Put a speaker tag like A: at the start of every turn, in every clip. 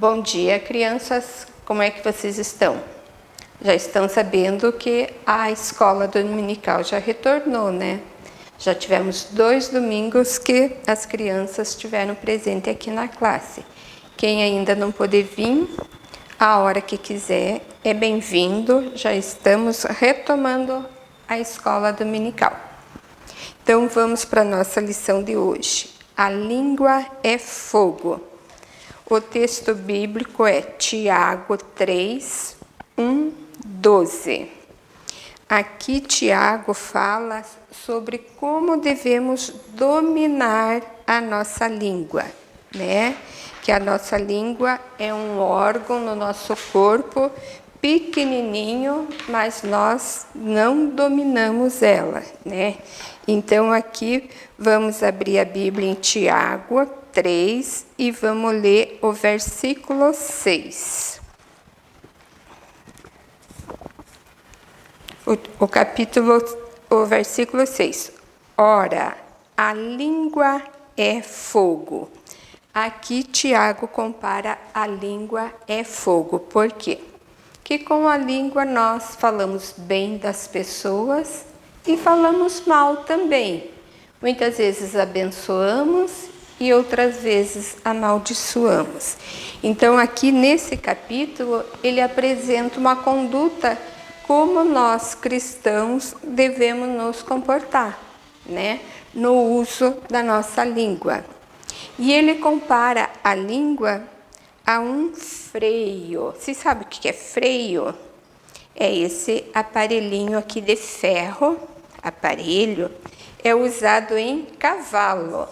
A: Bom dia, crianças. Como é que vocês estão? Já estão sabendo que a escola dominical já retornou, né? Já tivemos 2 domingos que as crianças estiveram presentes aqui na classe. Quem ainda não pôde vir, a hora que quiser, é bem-vindo. Já estamos retomando a escola dominical. Então, vamos para a nossa lição de hoje. A língua é fogo. O texto bíblico é Tiago 3, 1, 12. Aqui Tiago fala sobre como devemos dominar a nossa língua, né? Que a nossa língua é um órgão no nosso corpo pequenininho, mas nós não dominamos ela, né? Então aqui vamos abrir a Bíblia em Tiago 3 e vamos ler o versículo 6. O versículo 6. Ora, a língua é fogo. Aqui Tiago compara a língua é fogo. Por quê? Que com a língua nós falamos bem das pessoas e falamos mal também. Muitas vezes abençoamos e outras vezes amaldiçoamos. Então aqui nesse capítulo ele apresenta uma conduta como nós cristãos devemos nos comportar, né? No uso da nossa língua. E ele compara a língua a um freio. Você sabe o que é freio? É esse aparelhinho aqui de ferro, aparelho, é usado em cavalo.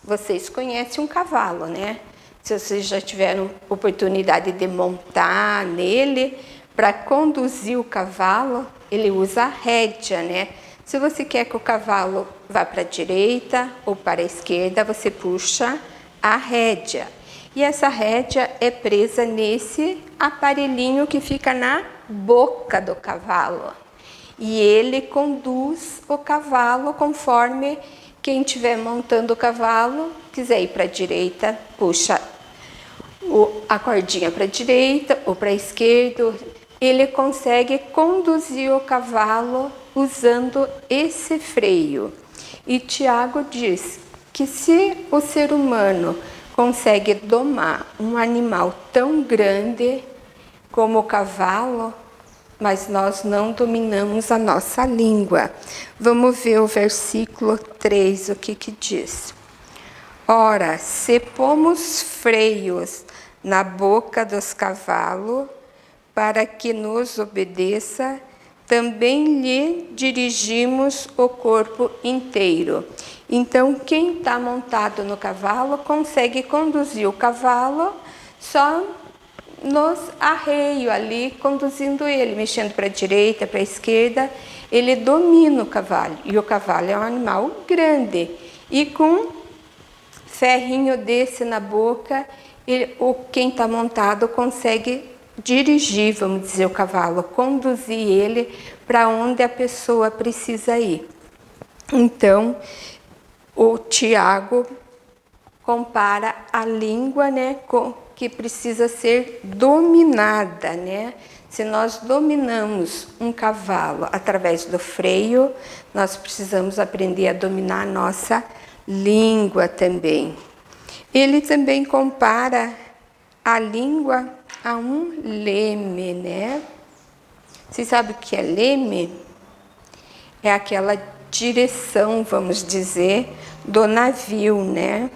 A: Vocês conhecem um cavalo, né? Se vocês já tiveram oportunidade de montar nele, para conduzir o cavalo, ele usa a rédea, né? Se você quer que o cavalo vá para a direita ou para a esquerda, você puxa a rédea. E essa rédea é presa nesse aparelhinho que fica na boca do cavalo. E ele conduz o cavalo conforme quem estiver montando o cavalo quiser ir para a direita, puxa a cordinha para a direita ou para a esquerda. Ele consegue conduzir o cavalo usando esse freio. E Tiago diz que se o ser humano consegue domar um animal tão grande como o cavalo, mas nós não dominamos a nossa língua. Vamos ver o versículo 3, o que diz. Ora, se pomos freios na boca dos cavalos, para que nos obedeça, também lhe dirigimos o corpo inteiro. Então, quem está montado no cavalo consegue conduzir o cavalo só nos arreios ali, conduzindo ele, mexendo para a direita, para a esquerda, ele domina o cavalo. E o cavalo é um animal grande. E com ferrinho desse na boca, quem está montado consegue dirigir, vamos dizer, o cavalo, conduzir ele para onde a pessoa precisa ir. Então, o Tiago compara a língua, né, que precisa ser dominada, né? Se nós dominamos um cavalo através do freio, nós precisamos aprender a dominar a nossa língua também. Ele também compara a língua a um leme, né? Você sabe o que é leme? É aquela direção, vamos dizer, do navio, né?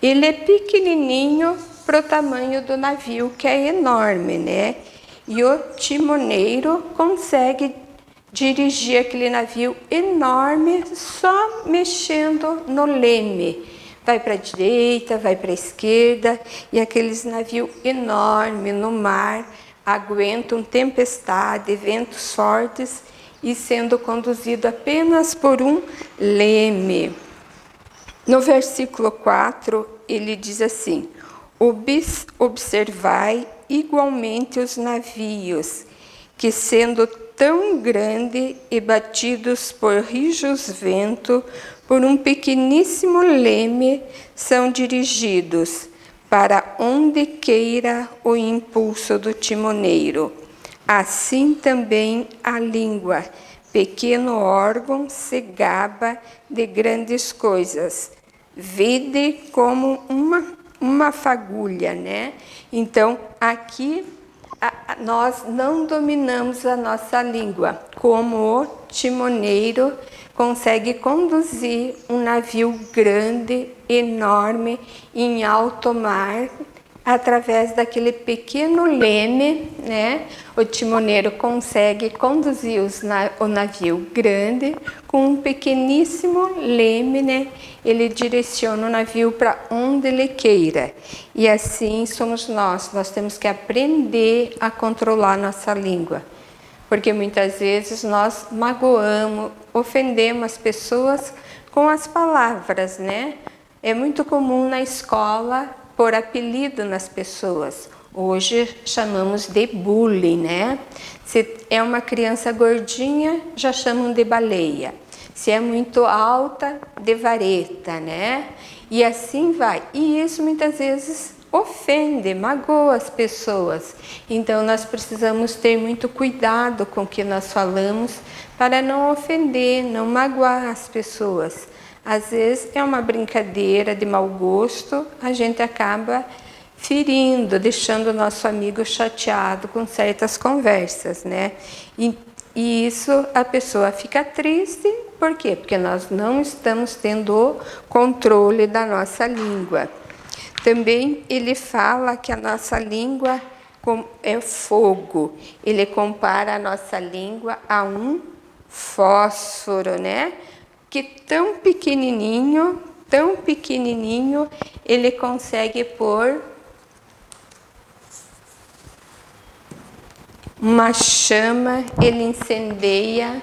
A: Ele é pequenininho para o tamanho do navio, que é enorme, né? E o timoneiro consegue dirigir aquele navio enorme só mexendo no leme. Vai para a direita, vai para a esquerda, e aqueles navios enormes no mar aguentam tempestade, ventos fortes, e sendo conduzido apenas por um leme. No versículo 4, ele diz assim: observai igualmente os navios, que sendo tão grande e batidos por rijos ventos, por um pequeníssimo leme, são dirigidos, para onde queira o impulso do timoneiro. Assim também a língua, pequeno órgão, se gaba de grandes coisas. Vede como uma fagulha, né? Então, aqui nós não dominamos a nossa língua, como o timoneiro consegue conduzir um navio grande, enorme, em alto mar, através daquele pequeno leme, né? O timoneiro consegue conduzir o navio grande com um pequeníssimo leme, né? Ele direciona o navio para onde ele queira. E assim somos nós temos que aprender a controlar nossa língua. Porque muitas vezes nós magoamos, ofendemos as pessoas com as palavras, né? É muito comum na escola pôr apelido nas pessoas. Hoje chamamos de bullying, né? Se é uma criança gordinha, já chamam de baleia. Se é muito alta, de vareta, né? E assim vai. E isso muitas vezes ofende, magoa as pessoas. Então nós precisamos ter muito cuidado com o que nós falamos para não ofender, não magoar as pessoas. Às vezes é uma brincadeira de mau gosto, a gente acaba ferindo, deixando o nosso amigo chateado com certas conversas, né? E isso a pessoa fica triste, por quê? Porque nós não estamos tendo o controle da nossa língua. Também ele fala que a nossa língua é fogo. Ele compara a nossa língua a um fósforo, né? Que tão pequenininho, ele consegue pôr uma chama, ele incendeia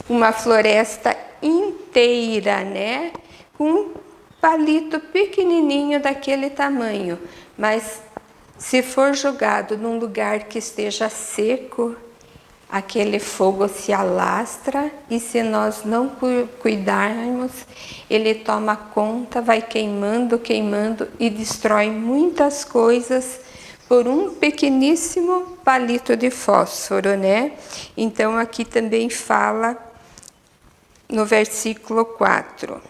A: uma floresta inteira, né? Com um palito pequenininho daquele tamanho. Mas se for jogado num lugar que esteja seco, aquele fogo se alastra e se nós não cuidarmos, ele toma conta, vai queimando e destrói muitas coisas por um pequeníssimo palito de fósforo, né? Então aqui também fala no versículo 4.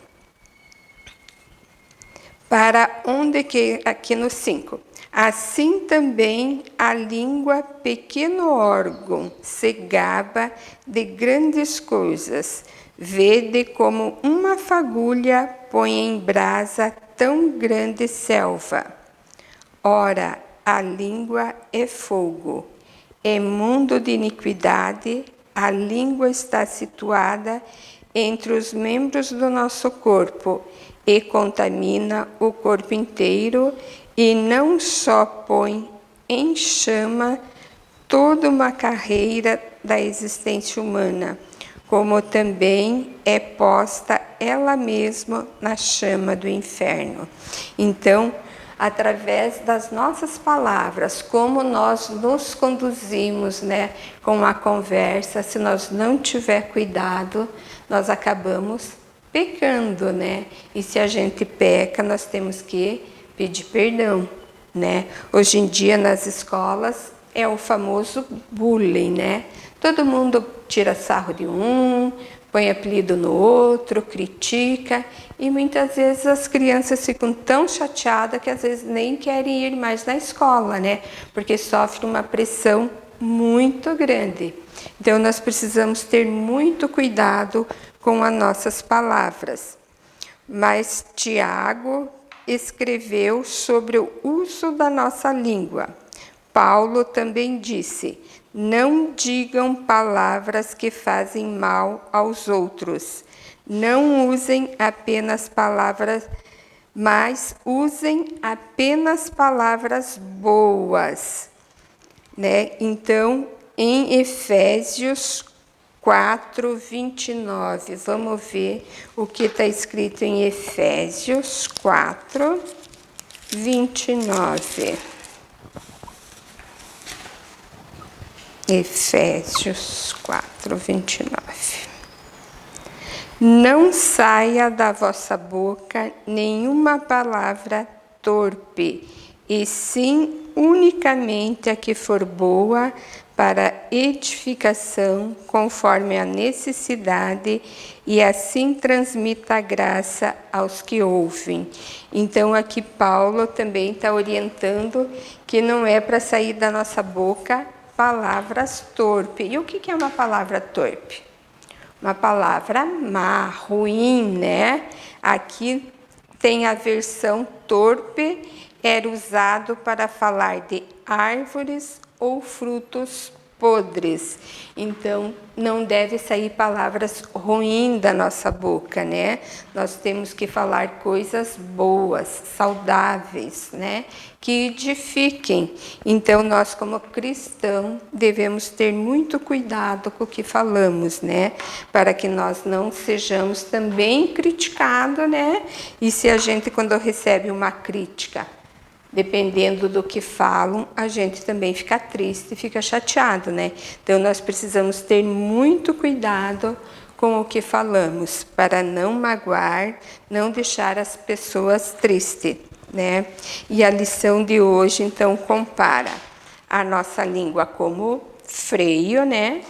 A: Para onde que aqui no 5. Assim também a língua, pequeno órgão, se gaba de grandes coisas. Vede como uma fagulha põe em brasa tão grande selva. Ora, a língua é fogo, é mundo de iniquidade, a língua está situada entre os membros do nosso corpo e contamina o corpo inteiro, e não só põe em chama toda uma carreira da existência humana, como também é posta ela mesma na chama do inferno. Então, através das nossas palavras, como nós nos conduzimos, né, com a conversa, se nós não tiver cuidado, nós acabamos pecando, né? E se a gente peca, nós temos que pedir perdão, né? Hoje em dia nas escolas é o famoso bullying, né? Todo mundo tira sarro de um, põe apelido no outro, critica, e muitas vezes as crianças ficam tão chateadas que às vezes nem querem ir mais na escola, né? Porque sofrem uma pressão muito grande. Então nós precisamos ter muito cuidado com as nossas palavras. Mas Tiago escreveu sobre o uso da nossa língua. Paulo também disse: não digam palavras que fazem mal aos outros. Não usem apenas palavras, mas usem apenas palavras boas, né? Então, em Efésios 4:29, vamos ver o que está escrito em Efésios 4:29. Efésios 4:29. Não saia da vossa boca nenhuma palavra torpe, e sim unicamente a que for boa para edificação, conforme a necessidade, e assim transmita a graça aos que ouvem. Então, aqui Paulo também está orientando que não é para sair da nossa boca palavras torpes. E o que é uma palavra torpe? Uma palavra má, ruim, né? Aqui tem a versão torpe, era usado para falar de árvores ou frutos podres. Então, não deve sair palavras ruins da nossa boca, né? Nós temos que falar coisas boas, saudáveis, né? Que edifiquem. Então, nós como cristãos devemos ter muito cuidado com o que falamos, né? Para que nós não sejamos também criticados, né? E se a gente, quando recebe uma crítica, dependendo do que falam, a gente também fica triste, fica chateado, né? Então, nós precisamos ter muito cuidado com o que falamos, para não magoar, não deixar as pessoas tristes, né? E a lição de hoje, então, compara a nossa língua como freio, né?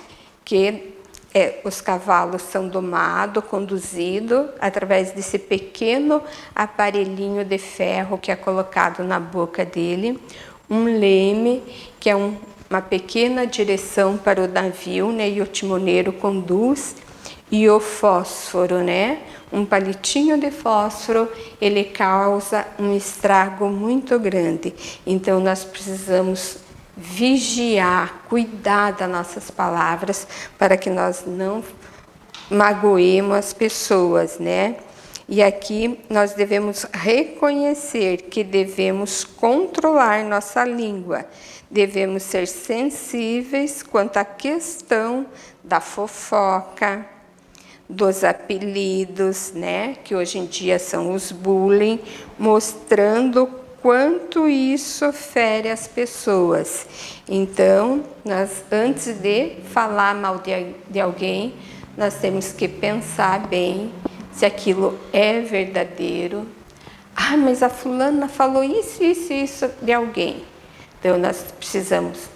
A: Que os cavalos são domados, conduzidos através desse pequeno aparelhinho de ferro que é colocado na boca dele, um leme, que é uma pequena direção para o navio, né, e o timoneiro conduz, e o fósforo, né, um palitinho de fósforo, ele causa um estrago muito grande. Então, nós precisamos vigiar, cuidar das nossas palavras, para que nós não magoemos as pessoas, né? E aqui nós devemos reconhecer que devemos controlar nossa língua, devemos ser sensíveis quanto à questão da fofoca, dos apelidos, né? Que hoje em dia são os bullying, mostrando quanto isso fere as pessoas. Então, nós, antes de falar mal de alguém, nós temos que pensar bem se aquilo é verdadeiro. Ah, mas a fulana falou isso, isso, isso de alguém. Então, nós precisamos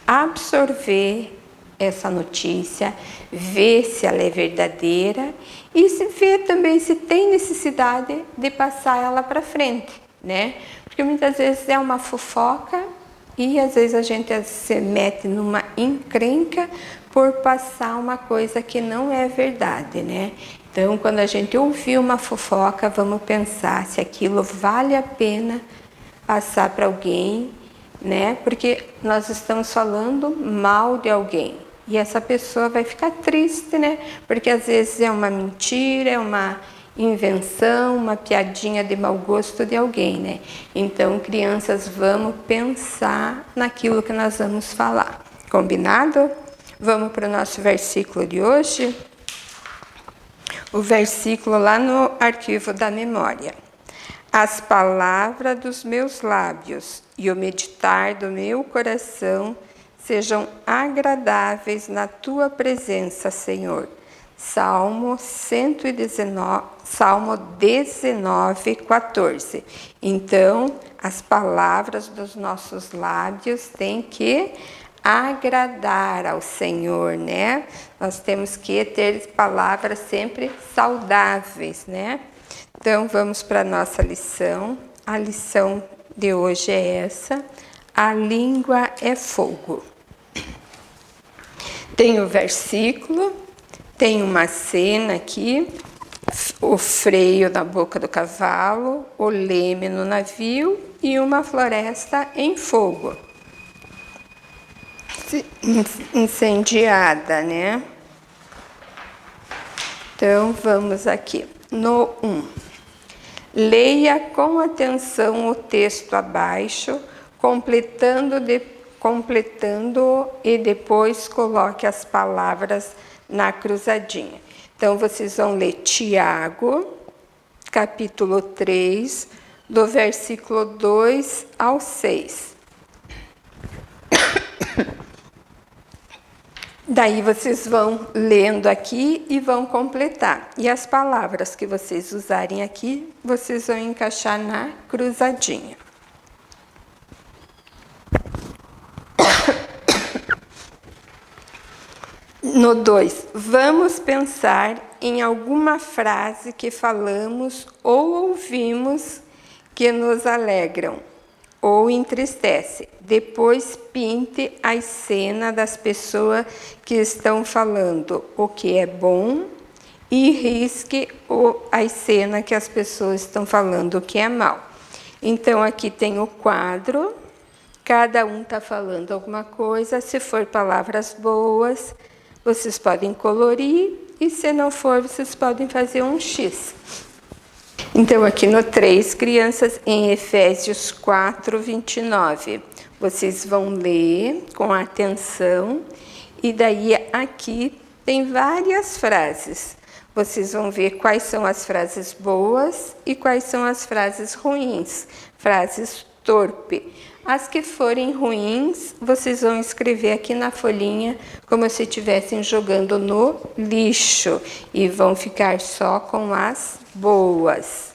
A: absorver essa notícia, ver se ela é verdadeira e se ver também se tem necessidade de passar ela para frente, né? Porque muitas vezes é uma fofoca e às vezes a gente se mete numa encrenca por passar uma coisa que não é verdade, né? Então, quando a gente ouvir uma fofoca, vamos pensar se aquilo vale a pena passar para alguém, né? Porque nós estamos falando mal de alguém e essa pessoa vai ficar triste, né? Porque às vezes é uma mentira, é uma invenção, uma piadinha de mau gosto de alguém, né? Então, crianças, vamos pensar naquilo que nós vamos falar. Combinado? Vamos para o nosso versículo de hoje? O versículo lá no arquivo da memória. As palavras dos meus lábios e o meditar do meu coração sejam agradáveis na tua presença, Senhor. Salmo 19, 14. Então, as palavras dos nossos lábios têm que agradar ao Senhor, né? Nós temos que ter palavras sempre saudáveis, né? Então, vamos para a nossa lição. A lição de hoje é essa: a língua é fogo. Tem o versículo, tem uma cena aqui, o freio na boca do cavalo, o leme no navio e uma floresta em fogo, incendiada, né? Então, vamos aqui no 1. Leia com atenção o texto abaixo, completando e depois coloque as palavras na cruzadinha. Então, vocês vão ler Tiago, capítulo 3, do versículo 2 ao 6. Daí vocês vão lendo aqui e vão completar. E as palavras que vocês usarem aqui, vocês vão encaixar na cruzadinha. No 2, vamos pensar em alguma frase que falamos ou ouvimos que nos alegram ou entristece. Depois pinte a cena das pessoas que estão falando o que é bom e risque a cena que as pessoas estão falando o que é mal. Então aqui tem o quadro, cada um está falando alguma coisa. Se for palavras boas, vocês podem colorir, e se não for, vocês podem fazer um X. Então, aqui no 3, crianças, em Efésios 4, 29, vocês vão ler com atenção, e daí aqui tem várias frases. Vocês vão ver quais são as frases boas e quais são as frases ruins, frases torpe. As que forem ruins, vocês vão escrever aqui na folhinha como se estivessem jogando no lixo, e vão ficar só com as boas.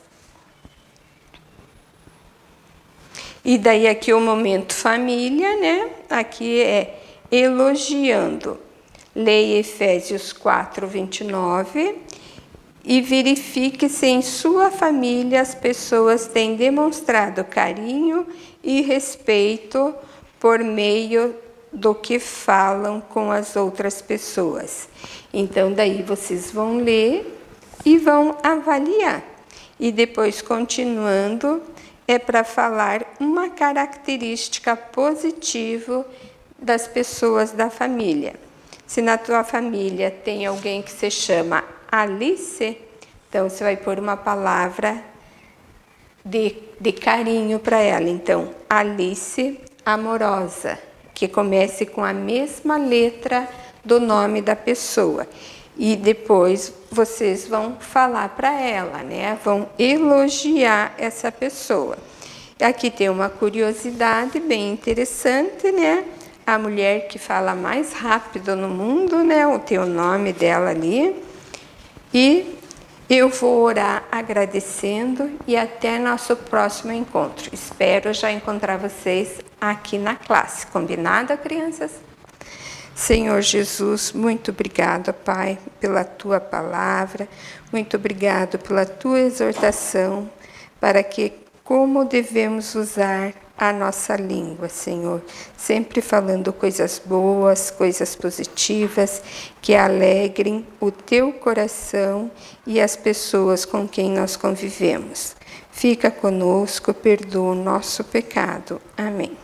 A: E daí aqui o momento família, né? Aqui é elogiando. Leia Efésios 4, 29 e verifique se em sua família as pessoas têm demonstrado carinho e respeito por meio do que falam com as outras pessoas. Então, daí vocês vão ler e vão avaliar. E depois, continuando, é para falar uma característica positiva das pessoas da família. Se na tua família tem alguém que se chama Alice, então você vai pôr uma palavra de carinho para ela. Então, Alice amorosa, que comece com a mesma letra do nome da pessoa. E depois vocês vão falar para ela, né? Vão elogiar essa pessoa. Aqui tem uma curiosidade bem interessante, né? A mulher que fala mais rápido no mundo, né? Tem o nome dela ali. E eu vou orar agradecendo e até nosso próximo encontro. Espero já encontrar vocês aqui na classe. Combinado, crianças? Senhor Jesus, muito obrigado, Pai, pela Tua palavra. Muito obrigado pela Tua exortação para que como devemos usar a nossa língua, Senhor, sempre falando coisas boas, coisas positivas, que alegrem o Teu coração e as pessoas com quem nós convivemos. Fica conosco, perdoa o nosso pecado. Amém.